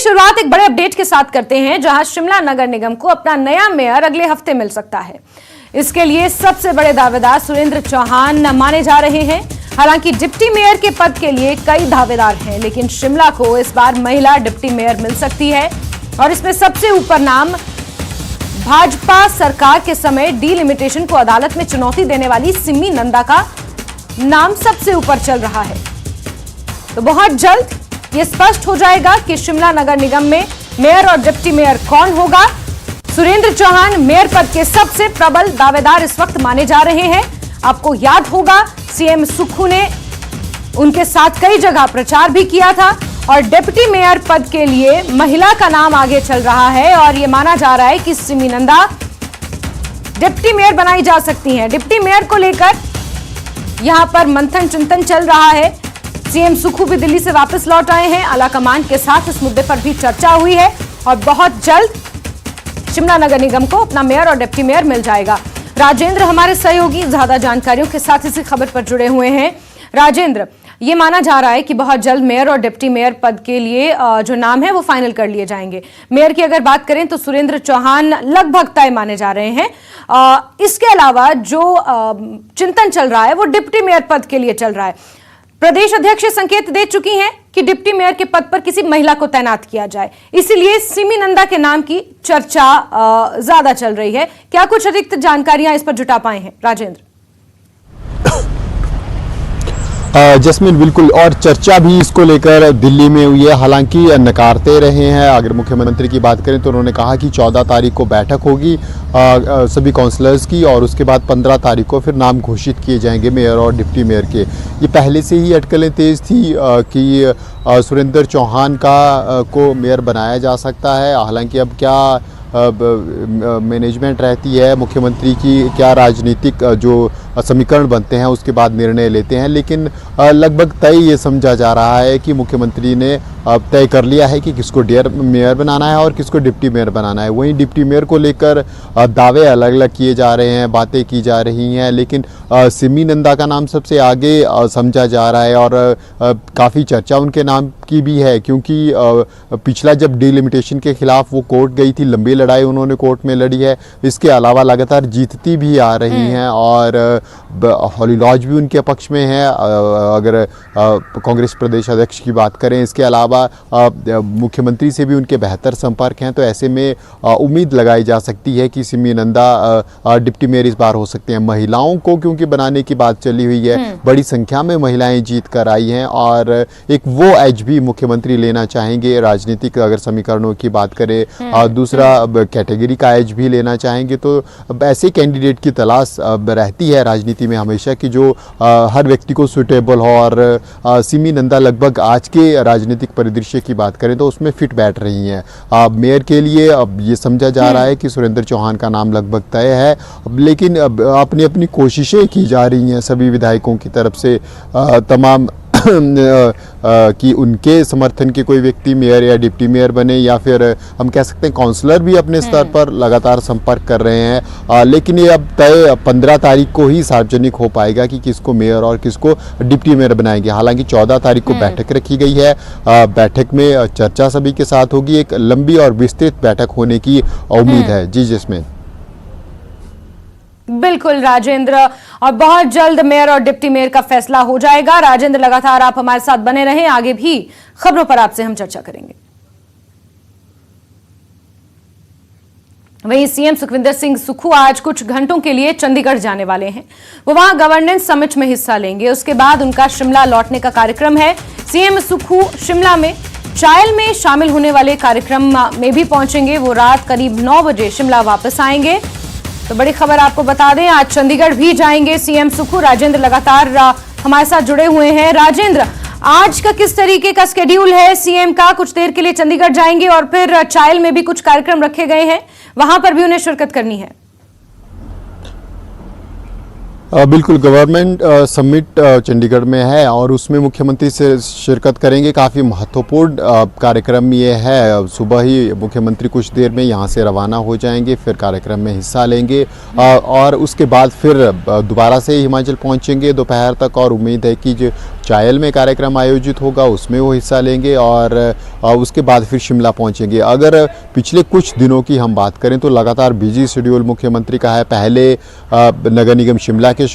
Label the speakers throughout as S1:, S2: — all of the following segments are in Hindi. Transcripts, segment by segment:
S1: शुरुआत एक बड़े अपडेट के साथ करते हैं, जहां शिमला नगर निगम को अपना नया मेयर अगले हफ्ते मिल सकता है। इसके लिए सबसे बड़े दावेदार सुरेंद्र चौहान माने जा रहे हैं। हालांकि डिप्टी मेयर के पद के लिए कई दावेदार हैं, लेकिन शिमला को इस बार महिला डिप्टी मेयर मिल सकती है। और इसमें सबसे ऊपर नाम भाजपा सरकार के समय डीलिमिटेशन को अदालत में चुनौती देने वाली सिमी नंदा का नाम सबसे ऊपर चल रहा है। तो बहुत जल्द ये स्पष्ट हो जाएगा कि शिमला नगर निगम में मेयर और डिप्टी मेयर कौन होगा। सुरेंद्र चौहान मेयर पद के सबसे प्रबल दावेदार इस वक्त माने जा रहे हैं। आपको याद होगा, सीएम सुक्खू ने उनके साथ कई जगह प्रचार भी किया था और डिप्टी मेयर पद के लिए महिला का नाम आगे चल रहा है और यह माना जा रहा है कि सिमी नंदा डिप्टी मेयर बनाई जा सकती हैं। डिप्टी मेयर को लेकर यहां पर मंथन चिंतन चल रहा है। सीएम सुक्खू भी दिल्ली से वापस लौट आए हैं। आला कमान के साथ इस मुद्दे पर भी चर्चा हुई है और बहुत जल्द शिमला नगर निगम को अपना मेयर और डिप्टी मेयर मिल जाएगा। राजेंद्र हमारे सहयोगी ज्यादा जानकारियों के साथ इसी खबर पर जुड़े हुए हैं। राजेंद्र, ये माना जा रहा है कि बहुत जल्द मेयर और डिप्टी मेयर पद के लिए जो नाम है वो फाइनल कर लिए जाएंगे। मेयर की अगर बात करें तो सुरेंद्र चौहान लगभग तय माने जा रहे हैं। इसके अलावा जो चिंतन चल रहा है वो डिप्टी मेयर पद के लिए चल रहा है। प्रदेश अध्यक्ष संकेत दे चुकी हैं कि डिप्टी मेयर के पद पर किसी महिला को तैनात किया जाए, इसीलिए सिमी नंदा के नाम की चर्चा ज्यादा चल रही है। क्या कुछ अतिरिक्त जानकारियां इस पर जुटा पाए हैं राजेंद्र?
S2: जस्मिन, बिल्कुल, और चर्चा भी इसको लेकर दिल्ली में हुई है। हालांकि नकारते रहे हैं। अगर मुख्यमंत्री की बात करें तो उन्होंने कहा कि 14 तारीख को बैठक होगी सभी काउंसलर्स की और उसके बाद 15 तारीख को फिर नाम घोषित किए जाएंगे मेयर और डिप्टी मेयर के। ये पहले से ही अटकलें तेज थी कि सुरेंद्र चौहान को मेयर बनाया जा सकता है। हालांकि अब क्या मैनेजमेंट रहती है मुख्यमंत्री की, क्या राजनीतिक जो समीकरण बनते हैं उसके बाद निर्णय लेते हैं, लेकिन लगभग तय ये समझा जा रहा है कि मुख्यमंत्री ने तय कर लिया है कि किसको मेयर बनाना है और किसको डिप्टी मेयर बनाना है। वहीं डिप्टी मेयर को लेकर दावे अलग अलग किए जा रहे हैं, बातें की जा रही हैं, लेकिन सिमी नंदा का नाम सबसे आगे समझा जा रहा है और काफ़ी चर्चा उनके नाम की भी है, क्योंकि पिछला जब डीलिमिटेशन के खिलाफ वो कोर्ट गई थी, लंबी लड़ाई उन्होंने कोर्ट में लड़ी है। इसके अलावा लगातार जीतती भी आ रही हैं और हॉली लॉज भी उनके पक्ष में है अगर कांग्रेस प्रदेश अध्यक्ष की बात करें। इसके अलावा मुख्यमंत्री से भी उनके बेहतर संपर्क हैं, तो ऐसे में उम्मीद लगाई जा सकती है कि सिमी नंदा डिप्टी मेयर इस बार हो सकते हैं। महिलाओं को क्योंकि बनाने की बात चली हुई है, बड़ी संख्या में महिलाएं जीत कर आई हैं और एक वो एज भी मुख्यमंत्री लेना चाहेंगे राजनीतिक अगर समीकरणों की बात करें। दूसरा कैटेगरी का एज भी लेना चाहेंगे, तो ऐसे कैंडिडेट की तलाश रहती है राजनीति में हमेशा कि जो हर व्यक्ति को सुटेबल हो और सिमी नंदा लगभग आज के राजनीतिक परिदृश्य की बात करें तो उसमें फिट बैठ रही हैं। मेयर के लिए अब ये समझा जा रहा है कि सुरेंद्र चौहान का नाम लगभग तय है, लेकिन अपनी अपनी कोशिशें की जा रही हैं सभी विधायकों की तरफ से तमाम कि उनके समर्थन के कोई व्यक्ति मेयर या डिप्टी मेयर बने, या फिर हम कह सकते हैं काउंसलर भी अपने स्तर पर लगातार संपर्क कर रहे हैं। लेकिन ये अब तय 15 तारीख को ही सार्वजनिक हो पाएगा कि किसको मेयर और किसको डिप्टी मेयर बनाएंगे। हालांकि 14 तारीख को बैठक रखी गई है। बैठक में चर्चा सभी के साथ होगी। एक लंबी और विस्तृत बैठक होने की उम्मीद है। जी जिसमें
S1: बिल्कुल राजेंद्र, और बहुत जल्द मेयर और डिप्टी मेयर का फैसला हो जाएगा। राजेंद्र, लगातार आप हमारे साथ बने रहें, आगे भी खबरों पर आपसे हम चर्चा करेंगे। वहीं सीएम सुखविंदर सिंह सुक्खू आज कुछ घंटों के लिए चंडीगढ़ जाने वाले हैं। वो वहां गवर्नेंस समिट में हिस्सा लेंगे। उसके बाद उनका शिमला लौटने का कार्यक्रम है। सीएम सुक्खू शिमला में चायल में शामिल होने वाले कार्यक्रम में भी पहुंचेंगे। वो रात करीब 9 बजे शिमला वापस आएंगे। तो बड़ी खबर आपको बता दें, आज चंडीगढ़ भी जाएंगे सीएम सुक्खू। राजेंद्र लगातार हमारे साथ जुड़े हुए हैं। राजेंद्र, आज का किस तरीके का स्केड्यूल है सीएम का? कुछ देर के लिए चंडीगढ़ जाएंगे और फिर चायल में भी कुछ कार्यक्रम रखे गए हैं, वहां पर भी उन्हें शिरकत करनी है।
S2: बिल्कुल, गवर्नमेंट समिट चंडीगढ़ में है और उसमें मुख्यमंत्री से शिरकत करेंगे। काफ़ी महत्वपूर्ण कार्यक्रम ये है। सुबह ही मुख्यमंत्री कुछ देर में यहाँ से रवाना हो जाएंगे, फिर कार्यक्रम में हिस्सा लेंगे और उसके बाद फिर दोबारा से हिमाचल पहुँचेंगे दोपहर तक। और उम्मीद है कि जो चायल में कार्यक्रम आयोजित होगा, उसमें वो हिस्सा लेंगे और उसके बाद फिर शिमला पहुंचेंगे। अगर पिछले कुछ दिनों की हम बात करें तो लगातार बिजी शेड्यूल मुख्यमंत्री का है। पहले नगर निगम शिमला के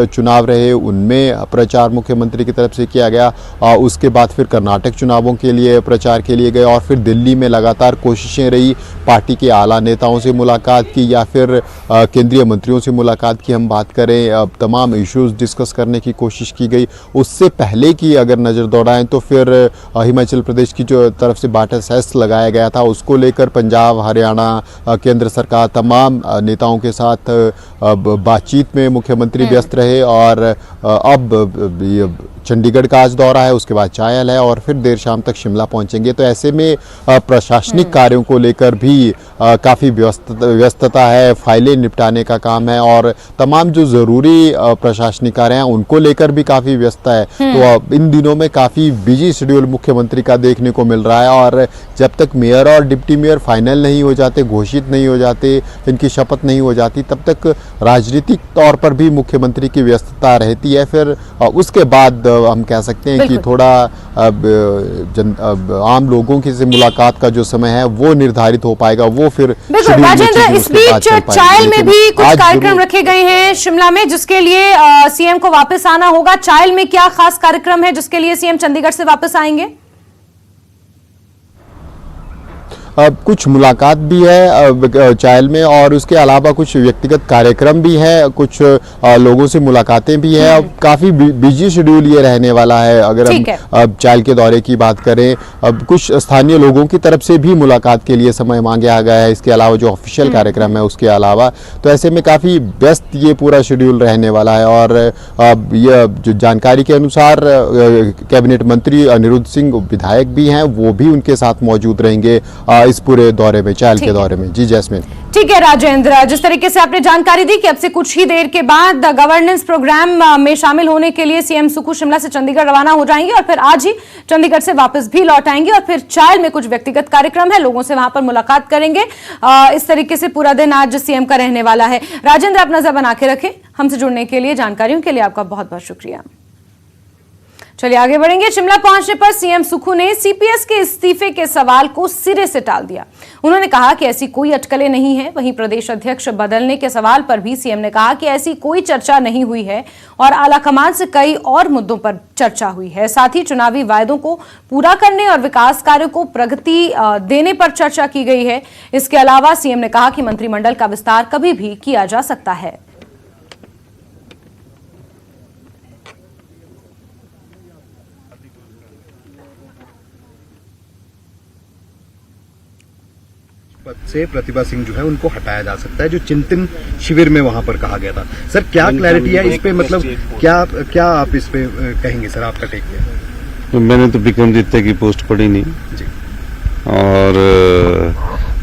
S2: चुनाव रहे, उनमें प्रचार मुख्यमंत्री की तरफ से किया गया। उसके बाद फिर कर्नाटक चुनावों के लिए प्रचार के लिए गए और फिर दिल्ली में लगातार कोशिशें रही, पार्टी के आला नेताओं से मुलाकात की या फिर केंद्रीय मंत्रियों से मुलाकात की हम बात करें, तमाम इश्यूज डिस्कस करने की कोशिश की गई। उससे पहले की अगर नज़र दौड़ाएं तो फिर हिमाचल प्रदेश की जो तरफ से बाटा सेस लगाया गया था, उसको लेकर पंजाब, हरियाणा, केंद्र सरकार तमाम नेताओं के साथ बातचीत में मुख्यमंत्री व्यस्त रहे और अब चंडीगढ़ का आज दौरा है, उसके बाद चायल है और फिर देर शाम तक शिमला पहुंचेंगे। तो ऐसे में प्रशासनिक कार्यों को लेकर भी काफ़ी व्यस्तता है, फाइलें निपटाने का काम है और तमाम जो ज़रूरी प्रशासनिक कार्य हैं उनको लेकर भी काफ़ी व्यस्तता है। तो इन दिनों में काफ़ी बिजी शेड्यूल मुख्यमंत्री का देखने को मिल रहा है और जब तक मेयर और डिप्टी मेयर फाइनल नहीं हो जाते, घोषित नहीं हो जाते, इनकी शपथ नहीं हो जाती, तब तक राजनीतिक तौर पर भी मुख्यमंत्री की व्यस्तता रहती है। फिर उसके बाद हम कह सकते हैं कि थोड़ा आम लोगों की से मुलाकात का जो समय है वो निर्धारित हो पाएगा। वो फिर
S1: राजेंद्र, इस बीच चायल में भी कुछ कार्यक्रम रखे गए हैं शिमला में, जिसके लिए सीएम को वापस आना होगा। चायल में क्या खास कार्यक्रम है जिसके लिए सीएम चंडीगढ़ से वापस आएंगे?
S2: कुछ मुलाकात भी है चायल में और उसके अलावा कुछ व्यक्तिगत कार्यक्रम भी है, कुछ लोगों से मुलाकातें भी है। अब काफ़ी बिजी शेड्यूल ये रहने वाला है। अगर हम चायल के दौरे की बात करें, अब कुछ स्थानीय लोगों की तरफ से भी मुलाकात के लिए समय मांगा गया है, इसके अलावा जो ऑफिशियल कार्यक्रम है उसके अलावा। तो ऐसे में काफ़ी व्यस्त ये पूरा शेड्यूल रहने वाला है और ये जो जानकारी के अनुसार कैबिनेट मंत्री अनिरुद्ध सिंह विधायक भी हैं, वो भी उनके साथ मौजूद रहेंगे इस पूरे दौरे में, चायल के दौरे में। जी जैस्मिन।
S1: ठीक है राजेंद्र, जिस तरीके से आपने जानकारी दी कि अब से कुछ ही देर के बाद गवर्नेंस प्रोग्राम में शामिल होने के लिए सीएम सुक्खू शिमला से चंडीगढ़ रवाना हो जाएंगे और फिर आज ही चंडीगढ़ से वापस भी लौट आएंगे और फिर चायल में कुछ व्यक्तिगत कार्यक्रम है, लोगों से वहां पर मुलाकात करेंगे। इस तरीके से पूरा दिन आज सीएम का रहने वाला है। राजेंद्र, आप नजर बना के रखें। हमसे जुड़ने के लिए, जानकारियों के लिए आपका बहुत बहुत शुक्रिया। चलिए आगे बढ़ेंगे। शिमला पहुंचने पर सीएम सुक्खू ने सीपीएस के इस्तीफे के सवाल को सिरे से टाल दिया। उन्होंने कहा कि ऐसी कोई अटकलें नहीं है। वहीं प्रदेश अध्यक्ष बदलने के सवाल पर भी सीएम ने कहा कि ऐसी कोई चर्चा नहीं हुई है और आलाकमान से कई और मुद्दों पर चर्चा हुई है। साथ ही चुनावी वायदों को पूरा करने और विकास कार्यों को प्रगति देने पर चर्चा की गई है। इसके अलावा सीएम ने कहा कि मंत्रिमंडल का विस्तार कभी भी किया जा सकता है।
S3: पद से प्रतिभा सिंह जो है उनको हटाया जा सकता है, जो चिंतन शिविर में वहां पर कहा गया था। सर क्या क्लैरिटी है इस पे, मतलब क्या आप इस पे कहेंगे सर, आपका टेक क्या है?
S4: तो मैंने तो विक्रमादित्य की पोस्ट पढ़ी नहीं जी, और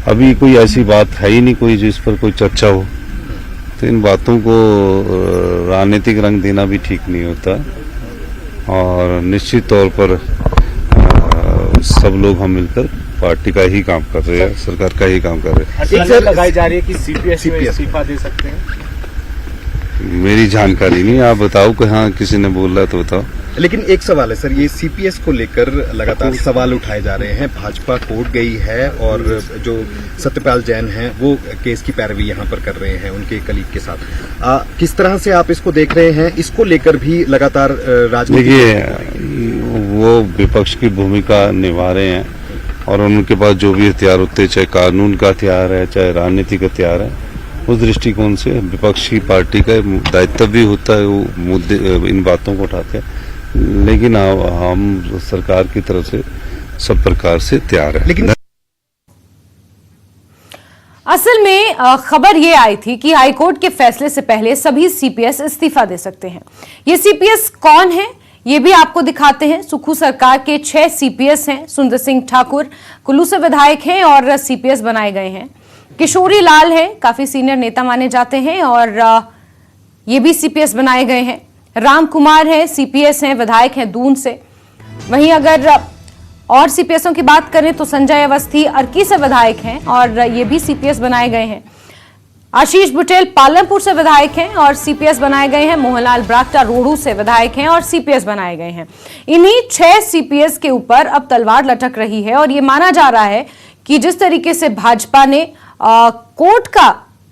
S4: अभी कोई ऐसी बात है ही नहीं कोई जिस पर कोई चर्चा हो। तो इन बातों को राजनीतिक रंग देना भी ठीक नहीं होता और निश्चित तौर पर सब लोग हम मिलकर पार्टी का ही काम कर रहे हैं, सरकार का ही काम कर रहे हैं।
S5: लगाई जा रही है कि सीपीएस में इस्तीफा दे सकते हैं।
S4: मेरी जानकारी नहीं, आप बताओ कि हाँ किसी ने बोल रहा तो बताओ।
S3: लेकिन एक सवाल है सर, ये सीपीएस को लेकर लगातार सवाल उठाए जा रहे हैं। भाजपा कोर्ट गई है और जो सत्यपाल जैन हैं वो केस की पैरवी यहाँ पर कर रहे हैं उनके कलीग के साथ। किस तरह से आप इसको देख रहे हैं? इसको लेकर भी लगातार राजनीति,
S4: देखिए वो विपक्ष की भूमिका निभा रहे हैं और उनके पास जो भी हथियार होते हैं, चाहे कानून का हथियार है चाहे राजनीतिक हथियार है, उस दृष्टिकोण से विपक्ष की पार्टी का दायित्व भी होता है वो मुद्दे इन बातों को उठाते हैं। लेकिन हम सरकार की तरफ से सब प्रकार से तैयार है। लेकिन
S1: असल में खबर ये आई थी कि हाईकोर्ट के फैसले से पहले सभी सीपीएस इस्तीफा दे सकते हैं। ये सीपीएस कौन है ये भी आपको दिखाते हैं। सुक्खू सरकार के 6 सीपीएस हैं। सुंदर सिंह ठाकुर कुल्लू से विधायक हैं और सीपीएस बनाए गए हैं। किशोरी लाल है, काफी सीनियर नेता माने जाते हैं और ये भी सीपीएस बनाए गए हैं। राम कुमार है, सीपीएस हैं, विधायक हैं दून से। वहीं अगर और सीपीएसों की बात करें तो संजय अवस्थी अर्की से विधायक हैं और ये भी सीपीएस बनाए गए हैं। आशीष बुटेल पालमपुर से विधायक हैं और सीपीएस बनाए गए हैं। मोहनलाल ब्राक्टा रोहडू से विधायक हैं और सीपीएस बनाए गए हैं। इन्हीं 6 सीपीएस के ऊपर अब तलवार लटक रही है और ये माना जा रहा है कि जिस तरीके से भाजपा ने कोर्ट का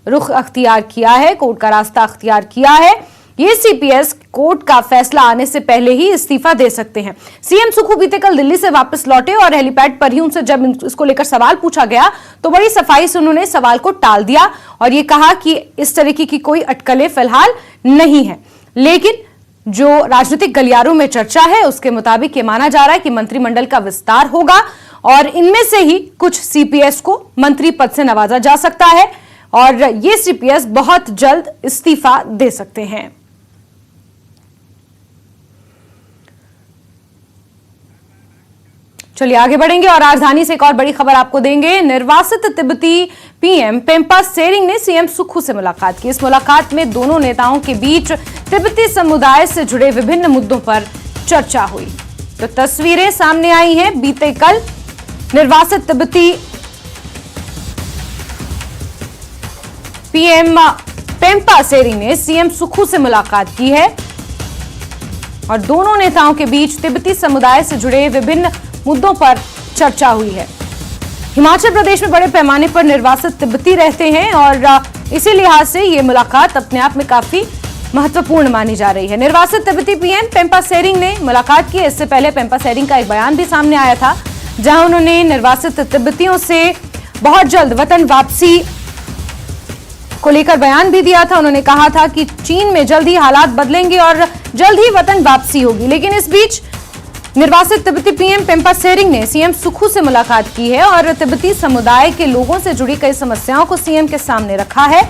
S1: रुख अख्तियार किया है, कोर्ट का रास्ता अख्तियार किया है, ये सीपीएस कोर्ट का फैसला आने से पहले ही इस्तीफा दे सकते हैं। सीएम सुक्खू बीते कल दिल्ली से वापस लौटे और हेलीपैड पर ही उनसे जब इसको लेकर सवाल पूछा गया तो बड़ी सफाई से उन्होंने सवाल को टाल दिया और ये कहा कि इस तरीके की कोई अटकलें फिलहाल नहीं है। लेकिन जो राजनीतिक गलियारों में चर्चा है उसके मुताबिक ये माना जा रहा है कि मंत्रिमंडल का विस्तार होगा और इनमें से ही कुछ सीपीएस को मंत्री पद से नवाजा जा सकता है और ये सीपीएस बहुत जल्द इस्तीफा दे सकते हैं। चलिए आगे बढ़ेंगे और राजधानी से एक और बड़ी खबर आपको देंगे। निर्वासित तिब्बती पीएम पेम्पा सेरिंग ने सीएम सुक्खू से मुलाकात की। इस मुलाकात में दोनों नेताओं के बीच तिब्बती समुदाय से जुड़े विभिन्न मुद्दों पर चर्चा हुई। तो तस्वीरें सामने आई हैं। बीते कल निर्वासित तिब्बती पीएम पेम्पा सेरिंग ने सीएम सुक्खू से मुलाकात की है और दोनों नेताओं के बीच तिब्बती समुदाय से जुड़े विभिन्न मुद्दों पर चर्चा हुई है। हिमाचल प्रदेश में बड़े पैमाने पर निर्वासित तिब्बती रहते हैं और इसी लिहाज से ये मुलाकात अपने आप में काफी महत्वपूर्ण मानी जा रही है। निर्वासित तिब्बती पीएम पेम्पा सेरिंग ने मुलाकात की। इससे पहले पेम्पा सेरिंग का एक बयान भी सामने आया था जहां उन्होंने निर्वासित तिब्बतियों से बहुत जल्द वतन वापसी को लेकर बयान भी दिया था। उन्होंने कहा था कि चीन में जल्द ही हालात बदलेंगे और जल्द ही वतन वापसी होगी। लेकिन इस बीच निर्वासित तिब्बती पीएम पेम्पा सेरिंग ने सीएम सुक्खू से मुलाकात की है और तिब्बती समुदाय के लोगों से जुड़ी कई समस्याओं को सीएम के सामने रखा है।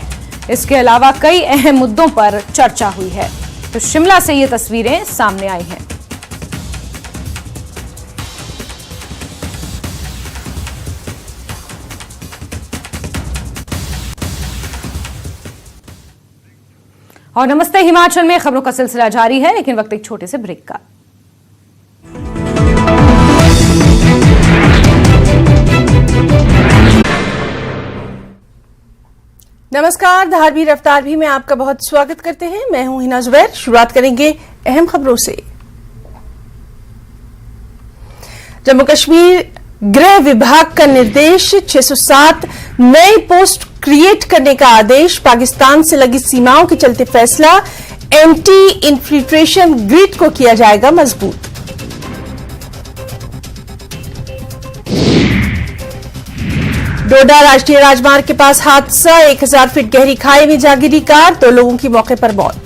S1: इसके अलावा कई अहम मुद्दों पर चर्चा हुई है। तो शिमला से ये तस्वीरें सामने आई हैं। और नमस्ते हिमाचल में खबरों का सिलसिला जारी है, लेकिन वक्त एक छोटे से ब्रेक का।
S6: नमस्कार, धारवी रफ्तार भी में आपका बहुत स्वागत करते हैं। मैं हूं हिना जुबैर। शुरुआत करेंगे अहम खबरों से। जम्मू कश्मीर गृह विभाग का निर्देश, 607 नए पोस्ट क्रिएट करने का आदेश, पाकिस्तान से लगी सीमाओं के चलते फैसला, एंटी इन्फिल्ट्रेशन ग्रिड को किया जाएगा मजबूत। डोडा राष्ट्रीय राजमार्ग के पास हादसा, 1000 फीट गहरी खाई में जा गिरी कार, 2 लोगों की मौके पर मौत।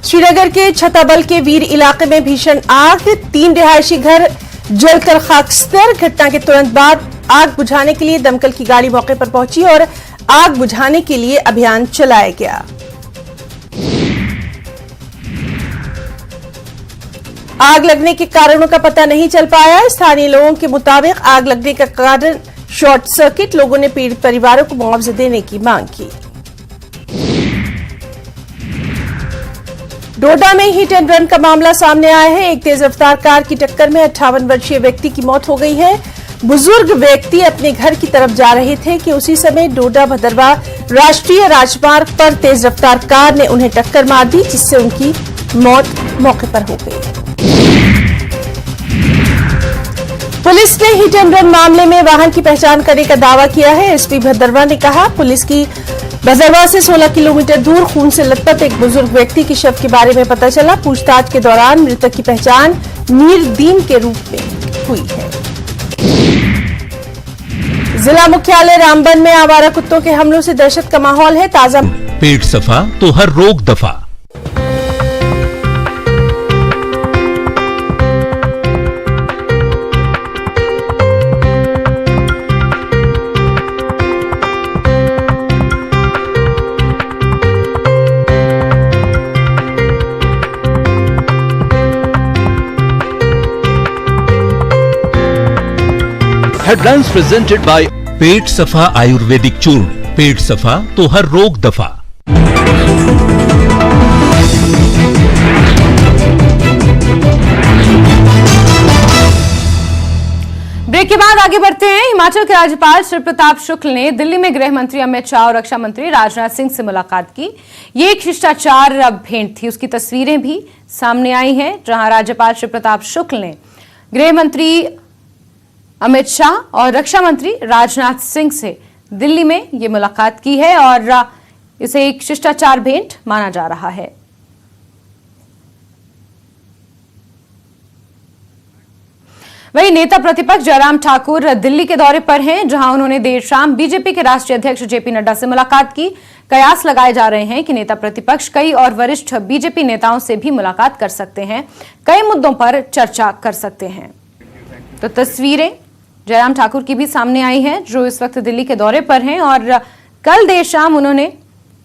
S6: श्रीनगर के छताबल के वीर इलाके में भीषण आग, 3 रिहायशी घर जलकर खाकस्तर। घटना के तुरंत बाद आग बुझाने के लिए दमकल की गाड़ी मौके पर पहुंची और आग बुझाने के लिए अभियान चलाया गया। आग लगने के कारणों का पता नहीं चल पाया। स्थानीय लोगों के मुताबिक आग लगने का कारण शॉर्ट सर्किट। लोगों ने पीड़ित परिवारों को मुआवजा देने की मांग की। डोडा में हिट एंड रन का मामला सामने आया है। एक तेज रफ्तार कार की टक्कर में 58 वर्षीय व्यक्ति की मौत हो गई है। बुजुर्ग व्यक्ति अपने घर की तरफ जा रहे थे कि उसी समय डोडा भदरवा राष्ट्रीय राजमार्ग पर तेज रफ्तार कार ने उन्हें टक्कर मार दी, जिससे उनकी मौत मौके पर हो गई। पुलिस ने हिट एंड रन मामले में वाहन की पहचान करने का दावा किया है। एसपी भदरवा ने कहा, पुलिस की भदरवा से 16 किलोमीटर दूर खून से लथपथ एक बुजुर्ग व्यक्ति के शव के बारे में पता चला। पूछताछ के दौरान मृतक की पहचान मीरदीन के रूप में हुई है। जिला मुख्यालय रामबन में आवारा कुत्तों के हमलों से दहशत का माहौल है। ताजा
S7: पेट सफा तो हर रोग दफा। हेडलाइंस प्रेजेंटेड बाय पेट सफा आयुर्वेदिक चूर्ण। पेट सफा तो हर रोग दफा।
S1: के बाद आगे बढ़ते हैं। हिमाचल के राज्यपाल श्री प्रताप शुक्ल ने दिल्ली में गृह मंत्री अमित शाह और रक्षा मंत्री राजनाथ सिंह से मुलाकात की। ये एक शिष्टाचार भेंट थी, उसकी तस्वीरें भी सामने आई हैं, जहां राज्यपाल श्री प्रताप शुक्ल ने गृह मंत्री अमित शाह और रक्षा मंत्री राजनाथ सिंह से दिल्ली में ये मुलाकात की है और इसे एक शिष्टाचार भेंट माना जा रहा है। वहीं नेता प्रतिपक्ष जयराम ठाकुर दिल्ली के दौरे पर हैं, जहां उन्होंने देर शाम बीजेपी के राष्ट्रीय अध्यक्ष जेपी नड्डा से मुलाकात की। कयास लगाए जा रहे हैं कि नेता प्रतिपक्ष कई और वरिष्ठ बीजेपी नेताओं से भी मुलाकात कर सकते हैं, कई मुद्दों पर चर्चा कर सकते हैं। तो तस्वीरें जयराम ठाकुर की भी सामने आई हैं, जो इस वक्त दिल्ली के दौरे पर हैं और कल देर शाम उन्होंने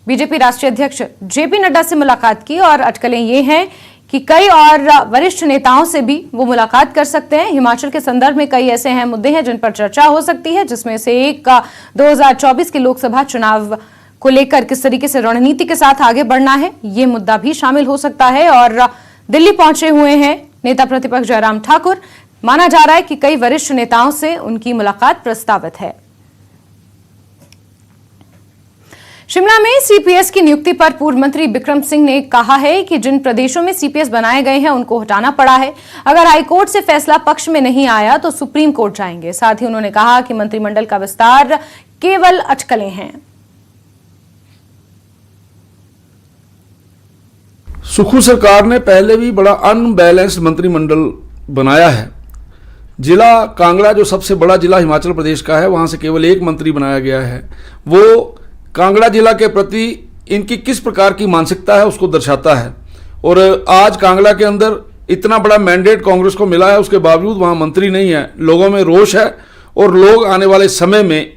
S1: बीजेपी राष्ट्रीय अध्यक्ष जेपी नड्डा से मुलाकात की और अटकलें ये हैं कि कई और वरिष्ठ नेताओं से भी वो मुलाकात कर सकते हैं। हिमाचल के संदर्भ में कई ऐसे अहम मुद्दे हैं जिन पर चर्चा हो सकती है, जिसमें से एक 2024 के लोकसभा चुनाव को लेकर किस तरीके से रणनीति के साथ आगे बढ़ना है, ये मुद्दा भी शामिल हो सकता है। और दिल्ली पहुंचे हुए हैं नेता प्रतिपक्ष जयराम ठाकुर। माना जा रहा है कि कई वरिष्ठ नेताओं से उनकी मुलाकात प्रस्तावित है। शिमला में सीपीएस की नियुक्ति पर पूर्व मंत्री बिक्रम सिंह ने कहा है कि जिन प्रदेशों में सीपीएस बनाए गए हैं उनको हटाना पड़ा है। अगर हाईकोर्ट से फैसला पक्ष में नहीं आया तो सुप्रीम कोर्ट जाएंगे। साथ ही उन्होंने कहा कि मंत्रिमंडल का विस्तार केवल अटकलें हैं।
S8: सुखू सरकार ने पहले भी बड़ा अनबैलेंस्ड मंत्रिमंडल बनाया है। जिला कांगड़ा जो सबसे बड़ा जिला हिमाचल प्रदेश का है, वहां से केवल एक मंत्री बनाया गया है। वो कांगड़ा जिला के प्रति इनकी किस प्रकार की मानसिकता है उसको दर्शाता है। और आज कांगड़ा के अंदर इतना बड़ा मैंडेट कांग्रेस को मिला है, उसके बावजूद वहां मंत्री नहीं है। लोगों में रोष है और लोग आने वाले समय में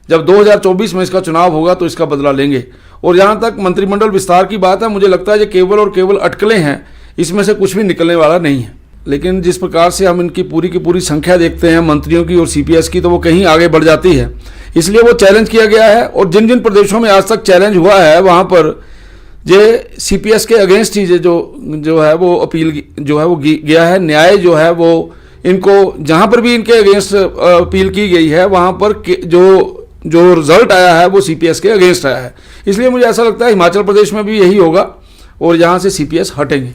S8: जब 2024 में इसका चुनाव होगा तो इसका बदला लेंगे। और जहां तक मंत्रिमंडल विस्तार की बात है, मुझे लगता है ये केवल और केवल अटकलें हैं, इसमें से कुछ भी निकलने वाला नहीं है। लेकिन जिस प्रकार से हम इनकी पूरी की पूरी संख्या देखते हैं मंत्रियों की और सीपीएस की, तो वो कहीं आगे बढ़ जाती है। इसलिए वो चैलेंज किया गया है और जिन जिन प्रदेशों में आज तक चैलेंज हुआ है वहां पर ये सीपीएस के अगेंस्ट ही जो है वो अपील जो है वो गया है। न्याय जो है वो इनको जहां पर भी इनके अगेंस्ट अपील की गई है वहां पर जो रिजल्ट आया है वो सीपीएस के अगेंस्ट आया है। इसलिए मुझे ऐसा लगता है हिमाचल प्रदेश में भी यही होगा और यहां से सीपीएस हटेंगे।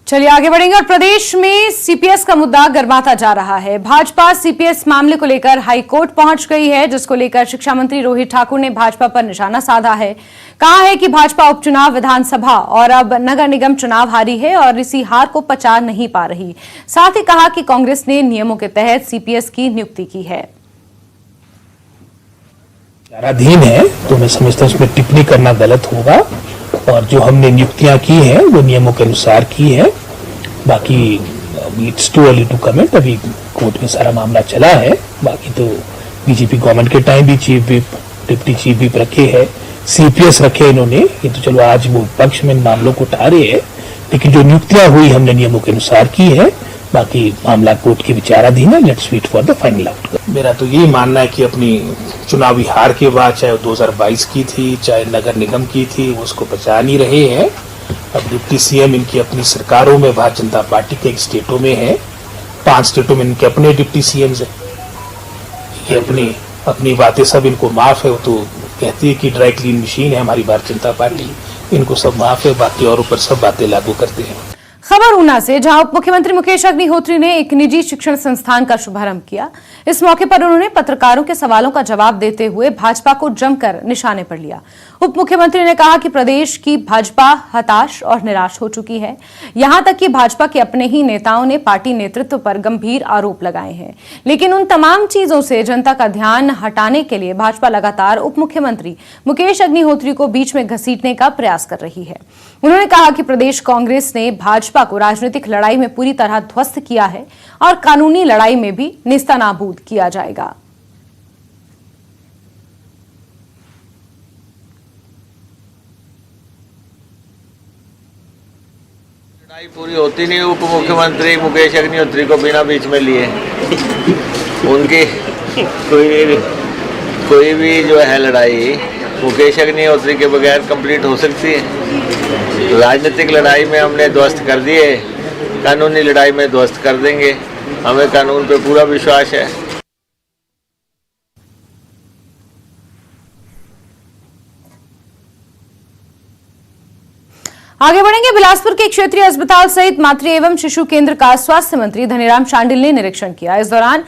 S1: चलिए आगे बढ़ेंगे और प्रदेश में सीपीएस का मुद्दा गर्माता जा रहा है। भाजपा सीपीएस मामले को लेकर हाईकोर्ट पहुंच गई है, जिसको लेकर शिक्षा मंत्री रोहित ठाकुर ने भाजपा पर निशाना साधा है। कहा है कि भाजपा उपचुनाव, विधानसभा और अब नगर निगम चुनाव हारी है और इसी हार को पचा नहीं पा रही। साथ ही कहा कि कांग्रेस ने नियमों के तहत सीपीएस की नियुक्ति की है।
S9: अधीन है तो मैं समझता हूं उसमें टिप्पणी करना गलत होगा और जो हमने नियुक्तियां की हैं वो नियमों के अनुसार की है। बाकी it's too early to comment, अभी कोर्ट में सारा मामला चला है। बाकी तो बीजेपी गवर्नमेंट के टाइम भी chief whip, deputy chief whip रखे हैं, सीपीएस रखे इन्होंने। ये तो चलो आज वो पक्ष में इन मामलों को उठा रहे हैं, लेकिन जो नियुक्तियां हुई हमने नियमों के अनुसार की है। बाकी मामला कोर्ट के विचाराधीन है। Let's wait for the final outcome. मेरा तो यही मानना है कि अपनी चुनावी हार के बाद, चाहे 2022 की थी चाहे नगर निगम की थी, उसको बचा नहीं रहे हैं। अब डिप्टी सीएम इनकी अपनी सरकारों में भारतीय जनता पार्टी के स्टेटों में है, 5 स्टेटों में इनके अपने डिप्टी सीएम है। ये अपनी बातें सब इनको माफ है। वो तो कहती है कि ड्राई क्लीन मशीन है हमारी भारतीय जनता पार्टी, इनको सब माफ है। बाकी और ऊपर सब बातें लागू करते हैं।
S1: खबर ऊना से, जहां उप मुख्यमंत्री मुकेश अग्निहोत्री ने एक निजी शिक्षण संस्थान का शुभारंभ किया। इस मौके पर उन्होंने पत्रकारों के सवालों का जवाब देते हुए भाजपा को जमकर निशाने पर लिया। उप मुख्यमंत्री ने कहा कि प्रदेश की भाजपा हताश और निराश हो चुकी है। यहां तक कि भाजपा के अपने ही नेताओं ने पार्टी नेतृत्व पर गंभीर आरोप लगाए हैं। लेकिन उन तमाम चीजों से जनता का ध्यान हटाने के लिए भाजपा लगातार उप मुख्यमंत्री मुकेश अग्निहोत्री को बीच में घसीटने का प्रयास कर रही है। उन्होंने कहा कि प्रदेश कांग्रेस ने भाजपा को राजनीतिक लड़ाई में पूरी तरह ध्वस्त किया है और कानूनी लड़ाई में भी नेस्तनाबूद किया जाएगा।
S10: लड़ाई पूरी होती नहीं उप मुख्यमंत्री मुकेश अग्निहोत्री को बिना बीच में लिए। उनकी कोई भी जो है लड़ाई मुकेश अग्निहोत्री के बगैर कंप्लीट हो सकती है। राजनीतिक लड़ाई में हमने ध्वस्त कर दिए कानूनी लड़ाई में ध्वस्त कर देंगे। हमें कानून पे पूरा विश्वास है।
S1: आगे बढ़ेंगे। बिलासपुर के क्षेत्रीय अस्पताल सहित मातृ एवं शिशु केंद्र का स्वास्थ्य मंत्री धनीराम शांडिल ने निरीक्षण किया। इस दौरान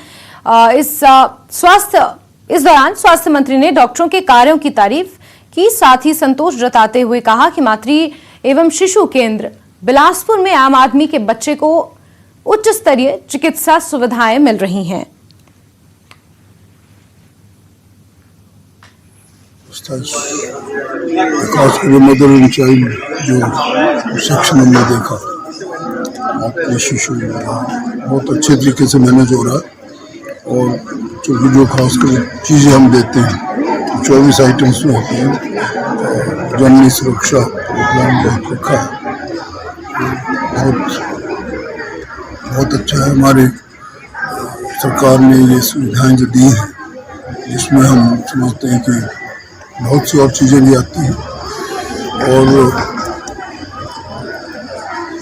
S1: स्वास्थ्य मंत्री ने डॉक्टरों के कार्यों की तारीफ की, साथ ही संतोष जताते हुए कहा कि मातृ एवं शिशु केंद्र बिलासपुर में आम आदमी के बच्चे को उच्च स्तरीय चिकित्सा सुविधाएं मिल रही हैं।
S11: खासकर मदर एंड चाइल्ड जो सेक्शन हमने देखा, आपके शिशु बहुत अच्छे तरीके से मैनेज हो रहा है। और क्योंकि जो खासकर चीज़ें हम देते हैं 24 आइटम्स में होते हैं, जननी सुरक्षा प्रोग्राम बहुत रखा है, बहुत अच्छा है। हमारे सरकार ने ये सुविधाएं जो दी हैं, जिसमें हम समझते हैं कि बहुत सी और चीज़ें भी आती हैं, और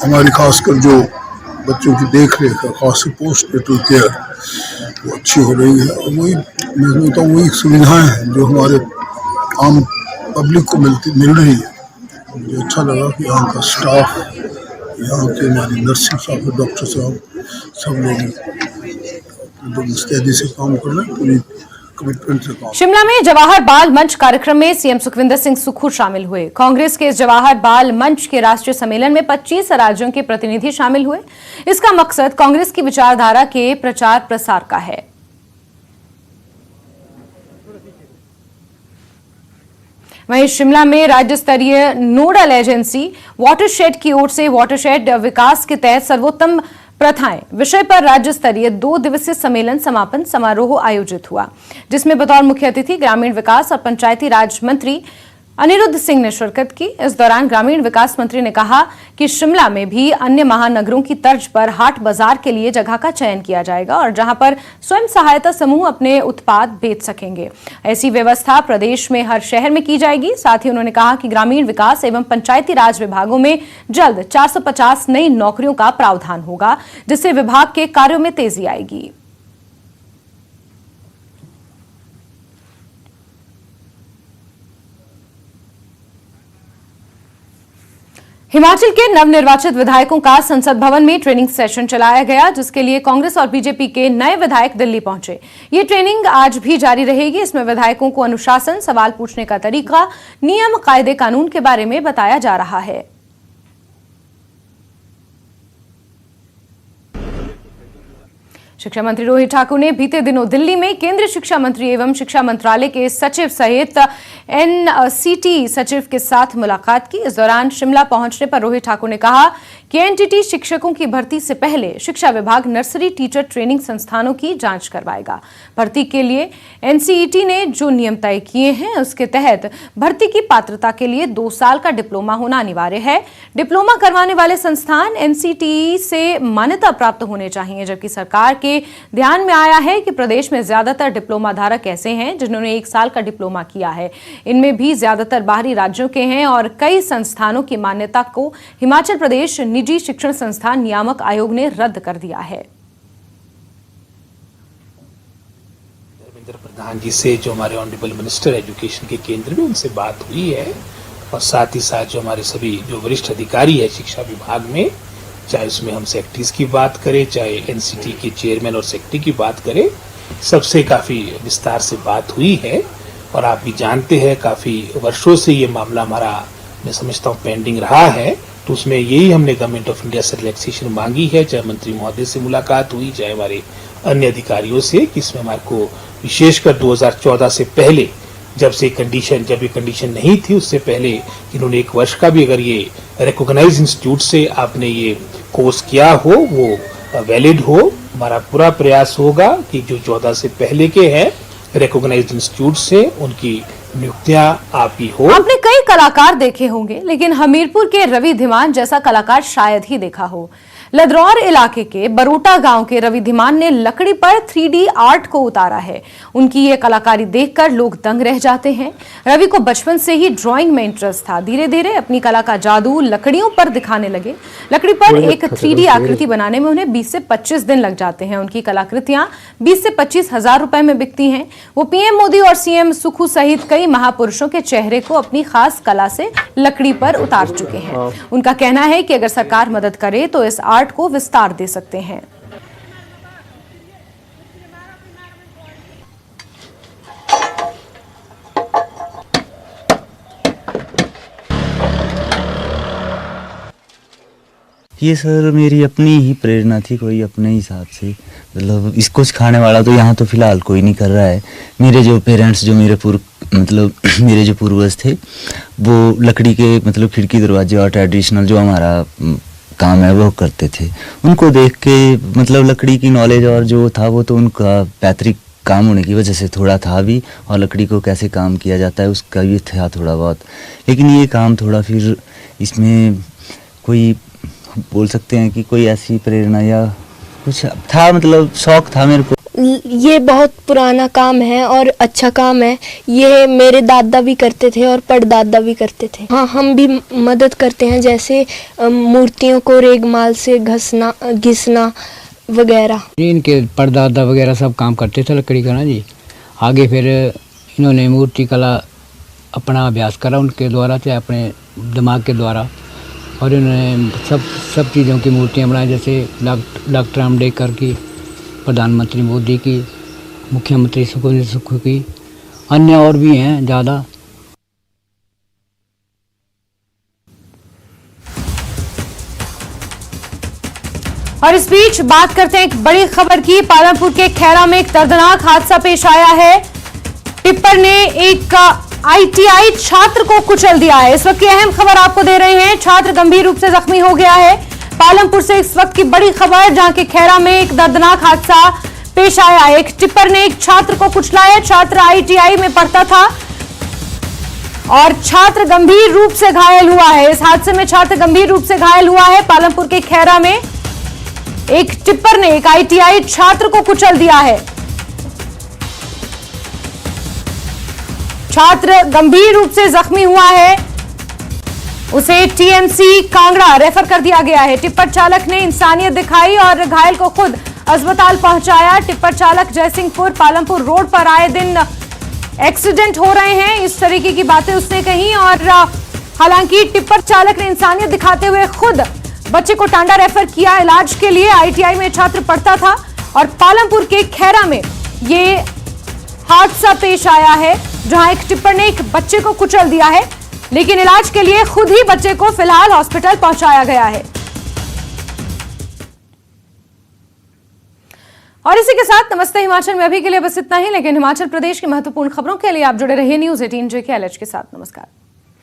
S11: हमारी खासकर जो बच्चों की देख रेख है, खासकर पोस्ट नेटल केयर, वो अच्छी हो रही है। और वही मैं समझता हूँ वही सुविधाएं हैं जो हमारे आम पब्लिक को मिल रही है। मुझे अच्छा लगा कि यहाँ का स्टाफ, यहाँ के हमारी नर्सिंग स्टाफ, डॉक्टर साहब, सब लोग मुस्तैदी से काम कर रहे हैं, पूरी कमिटमेंट से काम।
S1: शिमला में जवाहर बाल मंच कार्यक्रम में सीएम सुखविंदर सिंह सुक्खू शामिल हुए। कांग्रेस के इस जवाहर बाल मंच के राष्ट्रीय सम्मेलन में 25 राज्यों के प्रतिनिधि शामिल हुए। इसका मकसद कांग्रेस की विचारधारा के प्रचार प्रसार का है। वहीं शिमला में राज्य स्तरीय नोडल एजेंसी वाटरशेड की ओर से वाटरशेड विकास के तहत सर्वोत्तम प्रथाएं विषय पर राज्य स्तरीय 2 दिवसीय सम्मेलन समापन समारोह आयोजित हुआ, जिसमें बतौर मुख्य अतिथि ग्रामीण विकास और पंचायती राज मंत्री अनिरुद्ध सिंह ने शिरकत की। इस दौरान ग्रामीण विकास मंत्री ने कहा कि शिमला में भी अन्य महानगरों की तर्ज पर हाट बाजार के लिए जगह का चयन किया जाएगा और जहां पर स्वयं सहायता समूह अपने उत्पाद बेच सकेंगे, ऐसी व्यवस्था प्रदेश में हर शहर में की जाएगी। साथ ही उन्होंने कहा कि ग्रामीण विकास एवं पंचायती राज विभागों में जल्द 450 नई नौकरियों का प्रावधान होगा, जिससे विभाग के कार्यों में तेजी आएगी। हिमाचल के नवनिर्वाचित विधायकों का संसद भवन में ट्रेनिंग सेशन चलाया गया, जिसके लिए कांग्रेस और बीजेपी के नए विधायक दिल्ली पहुंचे। ये ट्रेनिंग आज भी जारी रहेगी। इसमें विधायकों को अनुशासन, सवाल पूछने का तरीका, नियम, कायदे कानून के बारे में बताया जा रहा है। शिक्षा मंत्री रोहित ठाकुर ने बीते दिनों दिल्ली में केंद्रीय शिक्षा मंत्री एवं शिक्षा मंत्रालय के सचिव सहित एनसीटी सचिव के साथ मुलाकात की। इस दौरान शिमला पहुंचने पर रोहित ठाकुर ने कहा कि एनटीटी शिक्षकों की भर्ती से पहले शिक्षा विभाग नर्सरी टीचर ट्रेनिंग संस्थानों की जांच करवाएगा। भर्ती के लिए एनसीईटी ने जो नियम तय किए हैं, उसके तहत भर्ती की पात्रता के लिए 2 साल का डिप्लोमा होना अनिवार्य है। डिप्लोमा करवाने वाले संस्थान एनसीईटी से मान्यता प्राप्त होने चाहिए, जबकि सरकार के ध्यान में आया है कि प्रदेश में ज्यादातर डिप्लोमा धारक ऐसे हैं जिन्होंने 1 साल का डिप्लोमा किया है। इनमें भी ज्यादातर बाहरी राज्यों के हैं और कई संस्थानों की मान्यता को हिमाचल प्रदेश निजी शिक्षण संस्थान नियामक आयोग ने रद्द कर दिया है।
S9: धर्मेंद्र प्रधान जी से जो हमारे ऑनरेबल मिनिस्टर एजुकेशन के केंद्र में उनसे बात हुई है, और साथ ही साथ जो हमारे सभी जो वरिष्ठ अधिकारी है शिक्षा विभाग में, चाहे उसमें हम सेक्रेटरीज की बात करें, चाहे एनसीटी के चेयरमैन और सेक्रेटरी की बात करें, सबसे काफी विस्तार से बात हुई है। और आप भी जानते हैं काफी वर्षों से ये मामला हमारा, मैं समझता हूँ, पेंडिंग रहा है। तो उसमें यही हमने गवर्नमेंट ऑफ इंडिया से रिलैक्सेशन मांगी है, चाहे मंत्री महोदय से मुलाकात हुई, चाहे हमारे अन्य अधिकारियों से, कि इसमें हमारे को विशेषकर 2014 से पहले जब ये कंडीशन नहीं थी, उससे पहले इन्होंने 1 वर्ष का भी अगर ये रिकॉग्नाइज इंस्टीट्यूट से आपने ये कोर्स किया हो, वो वैलिड हो। हमारा पूरा प्रयास होगा कि जो 14 से पहले के हैं रिकॉग्नाइज्ड इंस्टीट्यूट से, उनकी नियुक्तियां आपकी हो।
S1: आपने कई कलाकार देखे होंगे, लेकिन हमीरपुर के रवि धीमान जैसा कलाकार शायद ही देखा हो। लदरौर इलाके के बरोटा गांव के रवि धीमान ने लकड़ी पर 3D आर्ट को उतारा है। उनकी ये कलाकारी देखकर लोग दंग रह जाते हैं। रवि को बचपन से ही ड्राइंग में इंटरेस्ट था। धीरे धीरे अपनी कला का जादू लकड़ियों पर दिखाने लगे। लकड़ी पर एक 3D आकृति बनाने में उन्हें 20 से 25 दिन लग जाते हैं। उनकी कलाकृतियां 20 से 25 हजार रुपए में बिकती हैं। वो पीएम मोदी और सीएम सुखू सहित कई महापुरुषों के चेहरे को अपनी खास कला से लकड़ी पर उतार चुके हैं। उनका कहना है कि अगर सरकार मदद करे तो इस आर्ट को विस्तार दे सकते हैं।
S12: ये सर मेरी अपनी ही प्रेरणा थी, कोई अपने हिसाब से, मतलब इसको सिखाने वाला तो यहाँ तो फिलहाल कोई नहीं कर रहा है। मेरे जो पेरेंट्स, जो मेरे मेरे जो पूर्वज थे, वो लकड़ी के मतलब खिड़की दरवाजे और ट्रेडिशनल जो हमारा काम है वो करते थे। उनको देख के मतलब लकड़ी की नॉलेज और जो था वो तो उनका पैतृक काम होने की वजह से थोड़ा था भी, और लकड़ी को कैसे काम किया जाता है उसका भी था थोड़ा बहुत। लेकिन ये काम थोड़ा फिर इसमें कोई बोल सकते हैं कि कोई ऐसी प्रेरणा या कुछ था, मतलब शौक था मेरे को।
S13: ये बहुत पुराना काम है और अच्छा काम है। ये मेरे दादा भी करते थे और परदादा भी करते थे। हाँ, हम भी मदद करते हैं, जैसे मूर्तियों को रेगमाल से घिसना वगैरह।
S14: इनके परदादा वगैरह सब काम करते थे लकड़ी का ना जी। आगे फिर इन्होंने मूर्ति कला अपना अभ्यास करा उनके द्वारा, चाहे अपने दिमाग के द्वारा, और इन्होंने सब चीज़ों की मूर्तियाँ बनाई, जैसे डॉक्टर अम्बेडकर की, प्रधानमंत्री मोदी की, मुख्यमंत्री सुखू की, अन्य और भी हैं ज़्यादा।
S1: और इस बीच बात करते हैं एक बड़ी खबर की। पालमपुर के खैरा में एक दर्दनाक हादसा पेश आया है। टिप्पर ने एक ITI छात्र को कुचल दिया है। इस वक्त की अहम खबर आपको दे रहे हैं। छात्र गंभीर रूप से जख्मी हो गया है। पालमपुर से इस वक्त की बड़ी खबर, जहां के खैरा में एक दर्दनाक हादसा पेश आया है। एक टिप्पर ने एक छात्र को कुचला है। छात्र ITI में पढ़ता था और छात्र गंभीर रूप से घायल हुआ है। इस हादसे में छात्र गंभीर रूप से घायल हुआ है। पालमपुर के खैरा में एक टिप्पर ने एक ITI छात्र को कुचल दिया है। छात्र गंभीर रूप से जख्मी हुआ है। उसे TMC कांगड़ा रेफर कर दिया गया है। टिप्पर चालक ने इंसानियत दिखाई और घायल को खुद अस्पताल पहुंचाया। टिप्पर चालक जयसिंहपुर पालमपुर रोड पर आए दिन एक्सीडेंट हो रहे हैं, इस तरीके की बातें उसने कही। और हालांकि टिप्पर चालक ने इंसानियत दिखाते हुए खुद बच्चे को टांडा रेफर किया इलाज के लिए। ITI में छात्र पढ़ता था और पालमपुर के खैरा में ये हादसा पेश आया है, जहां एक टिप्पर ने एक बच्चे को कुचल दिया है, लेकिन इलाज के लिए खुद ही बच्चे को फिलहाल हॉस्पिटल पहुंचाया गया है। और इसी के साथ नमस्ते हिमाचल में अभी के लिए बस इतना ही, लेकिन हिमाचल प्रदेश की महत्वपूर्ण खबरों के लिए आप जुड़े रहिए News 18 JKLH के साथ। नमस्कार।